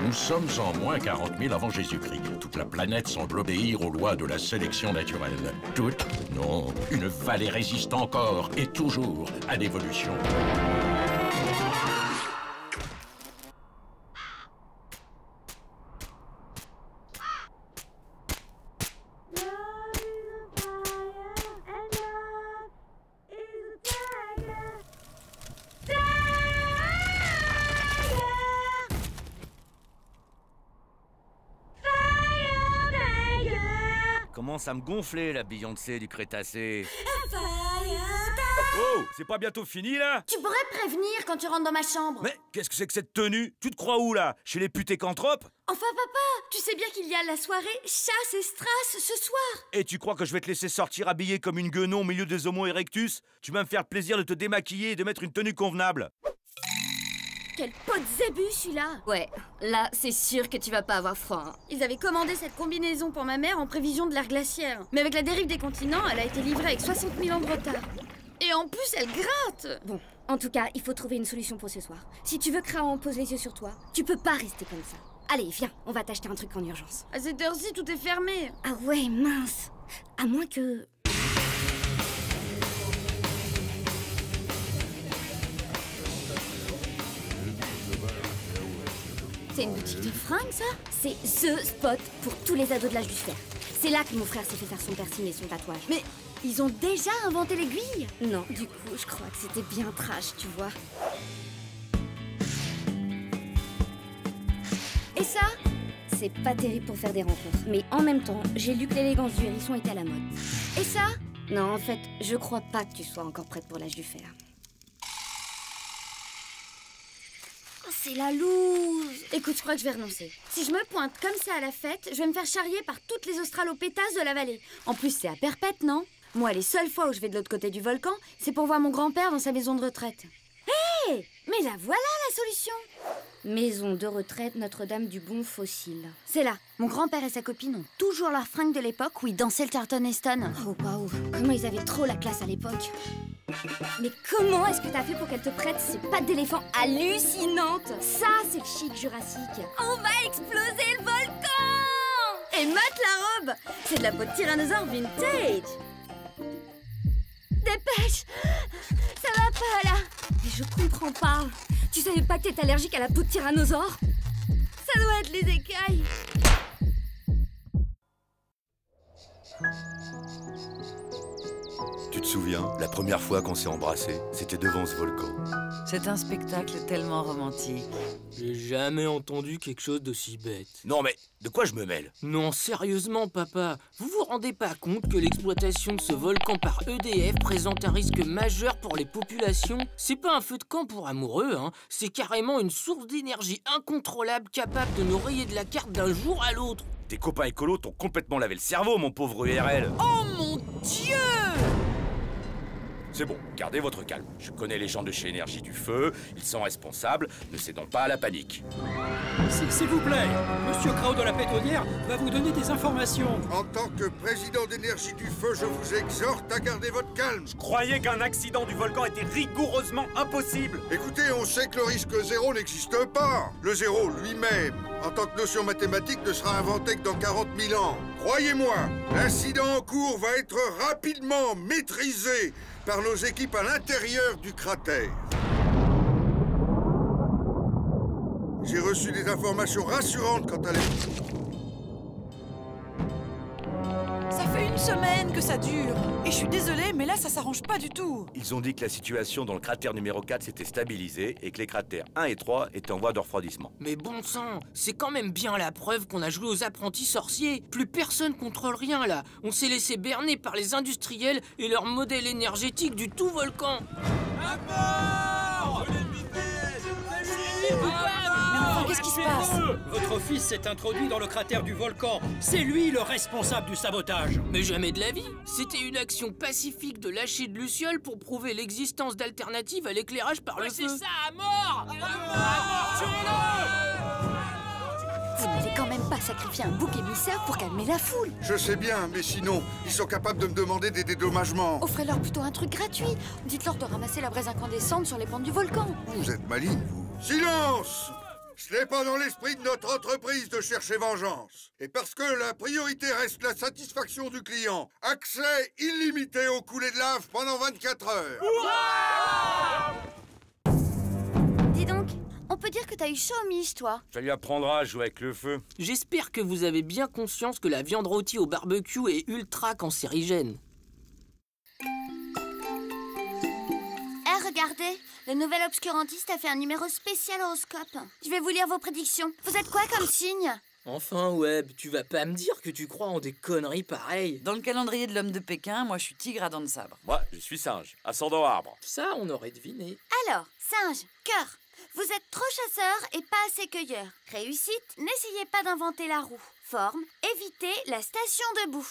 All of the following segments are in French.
Nous sommes en moins 40 000 avant Jésus-Christ. Toute la planète semble obéir aux lois de la sélection naturelle. Toute? Non. Une vallée résiste encore et toujours à l'évolution. Commence à me gonfler, la Beyoncé du Crétacé. Oh, c'est pas bientôt fini, là? Tu pourrais prévenir quand tu rentres dans ma chambre. Mais qu'est-ce que c'est que cette tenue? Tu te crois où, là? Chez les putécanthropes? Enfin, papa, tu sais bien qu'il y a la soirée chasse et strass ce soir. Et tu crois que je vais te laisser sortir habillé comme une guenon au milieu des Homo erectus? Tu vas me faire plaisir de te démaquiller et de mettre une tenue convenable. Quel pot de zébu, celui-là! Ouais, là, c'est sûr que tu vas pas avoir froid. Hein. Ils avaient commandé cette combinaison pour ma mère en prévision de l'ère glaciaire. Mais avec la dérive des continents, elle a été livrée avec 60 000 ans de retard. Et en plus, elle gratte! Bon, en tout cas, il faut trouver une solution pour ce soir. Si tu veux que Raon pose les yeux sur toi, tu peux pas rester comme ça. Allez, viens, on va t'acheter un truc en urgence. À cette heure-ci, tout est fermé. Ah ouais, mince. À moins que... C'est une boutique de fringues, ça? C'est THE spot pour tous les ados de l'âge du fer. C'est là que mon frère s'est fait faire son piercing et son tatouage. Mais ils ont déjà inventé l'aiguille? Non, du coup, je crois que c'était bien trash, tu vois. Et ça? C'est pas terrible pour faire des rencontres. Mais en même temps, j'ai lu que l'élégance du hérisson était à la mode. Et ça? Non, en fait, je crois pas que tu sois encore prête pour l'âge du fer. Oh, c'est la loose. Écoute, je crois que je vais renoncer. Si je me pointe comme ça à la fête, je vais me faire charrier par toutes les australopithèses de la vallée. En plus, c'est à perpète, non? Moi, les seules fois où je vais de l'autre côté du volcan, c'est pour voir mon grand-père dans sa maison de retraite. Hé! Mais la voilà, la solution! Maison de retraite Notre-Dame du Bon Fossile. C'est là. Mon grand-père et sa copine ont toujours leurs fringues de l'époque où ils dansaient le Charlton Heston. Oh, waouh! Comment ils avaient trop la classe à l'époque. Mais comment est-ce que t'as fait pour qu'elle te prête ces pattes d'éléphant hallucinantes? Ça, c'est le chic jurassique. On va exploser le volcan! Et mate la robe! C'est de la peau de tyrannosaure vintage! Dépêche! Ça va pas, là! Mais je comprends pas. Tu savais pas que t'étais allergique à la peau de tyrannosaure? Ça doit être les écailles! Tu te souviens, la première fois qu'on s'est embrassés, c'était devant ce volcan. C'est un spectacle tellement romantique. J'ai jamais entendu quelque chose d'aussi bête. Non mais, de quoi je me mêle? Non, sérieusement, papa, vous vous rendez pas compte que l'exploitation de ce volcan par EDF présente un risque majeur pour les populations? C'est pas un feu de camp pour amoureux, hein. C'est carrément une source d'énergie incontrôlable capable de nous rayer de la carte d'un jour à l'autre. Tes copains écolos t'ont complètement lavé le cerveau, mon pauvre URL. Oh mon Dieu! C'est bon, gardez votre calme. Je connais les gens de chez Énergie du Feu, ils sont responsables, ne cédons pas à la panique. S'il vous plaît, Monsieur Krau de la pétrolière va vous donner des informations. En tant que président d'Énergie du Feu, je vous exhorte à garder votre calme. Je croyais qu'un accident du volcan était rigoureusement impossible. Écoutez, on sait que le risque zéro n'existe pas. Le zéro lui-même, en tant que notion mathématique, ne sera inventé que dans 40 000 ans. Croyez-moi, l'incident en cours va être rapidement maîtrisé par nos équipes à l'intérieur du cratère. J'ai reçu des informations rassurantes quant à la... Ça fait une semaine que ça dure. Et je suis désolée, mais là, ça s'arrange pas du tout. Ils ont dit que la situation dans le cratère numéro 4 s'était stabilisée et que les cratères 1 et 3 étaient en voie de refroidissement. Mais bon sang, c'est quand même bien la preuve qu'on a joué aux apprentis sorciers. Plus personne contrôle rien, là. On s'est laissé berner par les industriels et leur modèle énergétique du tout volcan. Mais enfin, qu'est-ce qui se passe? Votre fils s'est introduit dans le cratère du volcan. C'est lui le responsable du sabotage. Mais jamais de la vie. C'était une action pacifique de lâcher de lucioles pour prouver l'existence d'alternatives à l'éclairage par le feu. C'est ça, à mort! À mort, tuez-le! Vous n'allez quand même pas sacrifier un bouc émissaire pour calmer la foule. Je sais bien, mais sinon, ils sont capables de me demander des dédommagements. Offrez-leur plutôt un truc gratuit. Dites-leur de ramasser la braise incandescente sur les pentes du volcan. Vous êtes maligne, vous. Silence! Ce n'est pas dans l'esprit de notre entreprise de chercher vengeance. Et parce que la priorité reste la satisfaction du client, accès illimité au coulé de lave pendant 24 heures. Dis donc, on peut dire que t'as eu chaud aux miches, toi. Ça lui apprendra à jouer avec le feu. J'espère que vous avez bien conscience que la viande rôtie au barbecue est ultra cancérigène. Regardez, le nouvel obscurantiste a fait un numéro spécial horoscope. Je vais vous lire vos prédictions. Vous êtes quoi comme signe? Enfin, Webb, tu vas pas me dire que tu crois en des conneries pareilles. Dans le calendrier de l'homme de Pékin, moi je suis tigre à dents de sabre. Moi, je suis singe, ascendant arbre. Ça, on aurait deviné. Alors, singe, cœur. Vous êtes trop chasseur et pas assez cueilleur. Réussite, n'essayez pas d'inventer la roue. Forme, évitez la station debout.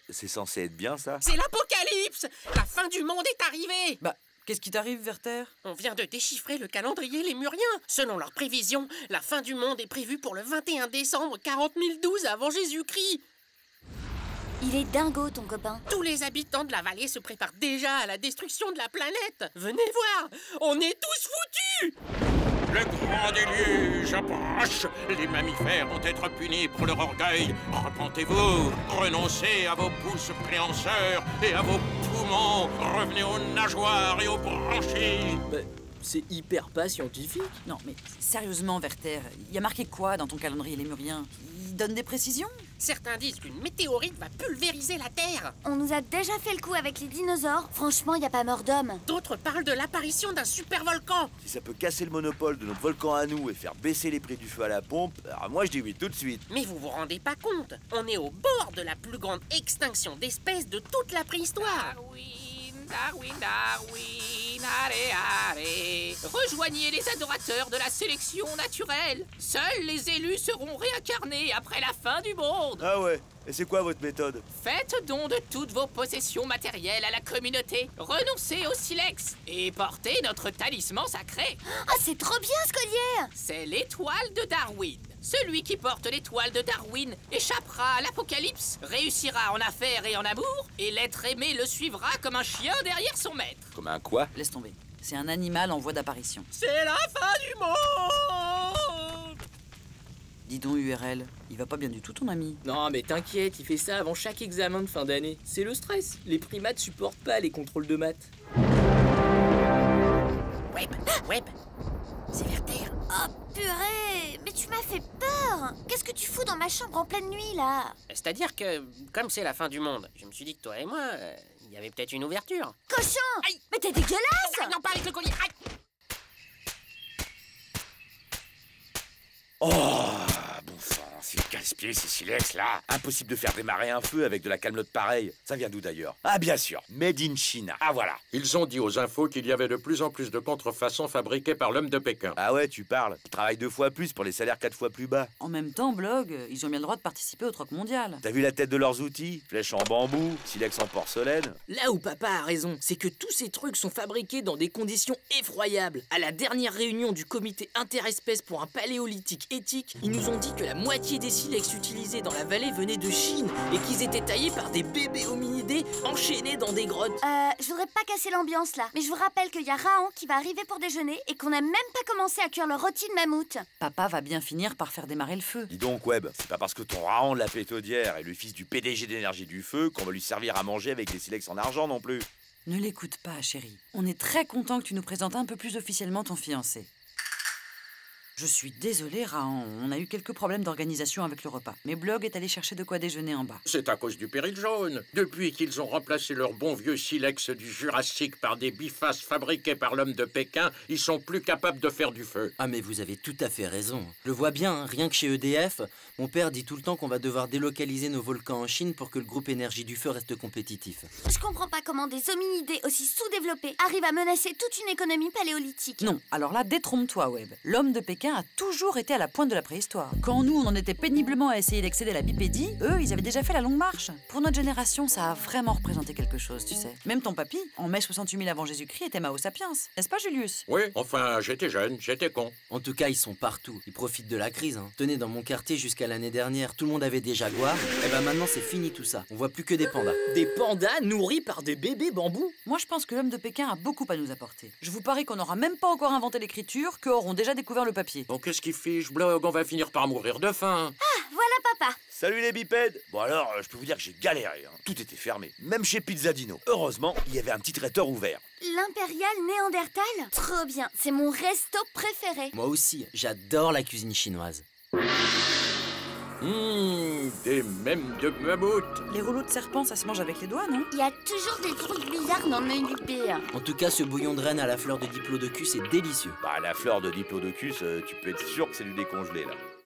C'est censé être bien, ça? C'est l'apocalypse! La fin du monde est arrivée! Bah, qu'est-ce qui t'arrive, Werther? On vient de déchiffrer le calendrier lémurien. Selon leurs prévisions, la fin du monde est prévue pour le 21 décembre 40 012 avant Jésus-Christ. Il est dingo, ton copain. Tous les habitants de la vallée se préparent déjà à la destruction de la planète. Venez voir, on est tous foutus! Le grand déluge approche. Les mammifères vont être punis pour leur orgueil. Repentez-vous, renoncez à vos pouces préhenseurs et à vos poumons. Revenez aux nageoires et aux branchies. Bah, c'est hyper pas scientifique. Non, mais sérieusement, Werther, il y a marqué quoi dans ton calendrier lémurien? Il donne des précisions? Certains disent qu'une météorite va pulvériser la Terre. On nous a déjà fait le coup avec les dinosaures. Franchement, y a pas mort d'homme. D'autres parlent de l'apparition d'un supervolcan. Si ça peut casser le monopole de notre volcan à nous et faire baisser les prix du feu à la pompe, alors moi je dis oui tout de suite. Mais vous vous rendez pas compte, on est au bord de la plus grande extinction d'espèces de toute la préhistoire. Darwin, Darwin, allez, allez. Rejoignez les adorateurs de la sélection naturelle. Seuls les élus seront réincarnés après la fin du monde. Ah ouais, et c'est quoi votre méthode? Faites don de toutes vos possessions matérielles à la communauté. Renoncez au silex et portez notre talisman sacré. Ah, c'est trop bien, ce collier! C'est l'étoile de Darwin. Celui qui porte l'étoile de Darwin échappera à l'apocalypse, réussira en affaires et en amour, et l'être aimé le suivra comme un chien derrière son maître. Comme un quoi? Laisse tomber. C'est un animal en voie d'apparition. C'est la fin du monde! Dis donc, URL, il va pas bien du tout, ton ami. Non, mais t'inquiète, il fait ça avant chaque examen de fin d'année. C'est le stress. Les primates supportent pas les contrôles de maths. Webb, c'est Werther. Oh, purée! Mais tu m'as fait peur! Qu'est-ce que tu fous dans ma chambre en pleine nuit, là? C'est-à-dire que, comme c'est la fin du monde, je me suis dit que toi et moi, il y avait peut-être une ouverture. Cochon! Aïe! Mais t'es dégueulasse! Ah, non, pas avec le collier! Aïe! Oh, bon sang, c'est casse-pied ces silex là. Impossible de faire démarrer un feu avec de la calmelote pareille. Ça vient d'où d'ailleurs? Ah bien sûr, made in China. Ah voilà. Ils ont dit aux infos qu'il y avait de plus en plus de contrefaçons fabriquées par l'homme de Pékin. Ah ouais, tu parles. Ils travaillent 2 fois plus pour les salaires 4 fois plus bas. En même temps, Blog, ils ont bien le droit de participer au troc mondial. T'as vu la tête de leurs outils? Flèches en bambou, silex en porcelaine. Là où papa a raison, c'est que tous ces trucs sont fabriqués dans des conditions effroyables. À la dernière réunion du comité interespèces pour un paléolithique éthique, ils nous ont dit que la moitié des silex utilisés dans la vallée venaient de Chine et qu'ils étaient taillés par des bébés hominidés enchaînés dans des grottes. Je voudrais pas casser l'ambiance là, mais je vous rappelle qu'il y a Raon qui va arriver pour déjeuner et qu'on n'a même pas commencé à cuire le rôti de mammouth. Papa va bien finir par faire démarrer le feu. Dis donc, Webb, c'est pas parce que ton Raon de la pétaudière est le fils du PDG d'énergie du feu qu'on va lui servir à manger avec des silex en argent non plus. Ne l'écoute pas, chérie. On est très content que tu nous présentes un peu plus officiellement ton fiancé. Je suis désolée, Raon. On a eu quelques problèmes d'organisation avec le repas. Mais Blog est allé chercher de quoi déjeuner en bas. C'est à cause du péril jaune. Depuis qu'ils ont remplacé leur bon vieux silex du Jurassique par des bifaces fabriqués par l'homme de Pékin, ils sont plus capables de faire du feu. Ah mais vous avez tout à fait raison. Je le vois bien, hein, rien que chez EDF, mon père dit tout le temps qu'on va devoir délocaliser nos volcans en Chine pour que le groupe Énergie du Feu reste compétitif. Je comprends pas comment des hominidés aussi sous-développés arrivent à menacer toute une économie paléolithique. Non, alors là, détrompe-toi, Webb. L'homme de Pékin Pékin a toujours été à la pointe de la préhistoire. Quand nous, on en était péniblement à essayer d'accéder à la bipédie, eux, ils avaient déjà fait la longue marche. Pour notre génération, ça a vraiment représenté quelque chose, tu sais. Même ton papy, en mai 68 000 avant Jésus-Christ, était Mao Sapiens. N'est-ce pas, Julius? Oui, enfin, j'étais jeune, j'étais con. En tout cas, ils sont partout. Ils profitent de la crise. Tenez, dans mon quartier, jusqu'à l'année dernière, tout le monde avait des jaguars. Et ben maintenant, c'est fini tout ça. On voit plus que des pandas. Des pandas nourris par des bébés bambous? Moi, je pense que l'homme de Pékin a beaucoup à nous apporter. Je vous parie qu'on n'aura même pas encore inventé l'écriture, qu'eux auront déjà découvert le papier. Bon, qu'est-ce qui fiche, Blog? On va finir par mourir de faim. Voilà, papa. Salut les bipèdes. Bon alors, je peux vous dire que j'ai galéré, hein. Tout était fermé, même chez Pizzadino. Heureusement, il y avait un petit traiteur ouvert. L'impérial Néandertal? Trop bien, c'est mon resto préféré. Moi aussi, j'adore la cuisine chinoise. Des mèmes de mammouth. Les rouleaux de serpent, ça se mange avec les doigts, non? Il y a toujours des trucs bizarres dans le menu du père. En tout cas, ce bouillon de renne à la fleur de diplodocus est délicieux. Bah la fleur de diplodocus, tu peux être sûr que c'est du décongelé là.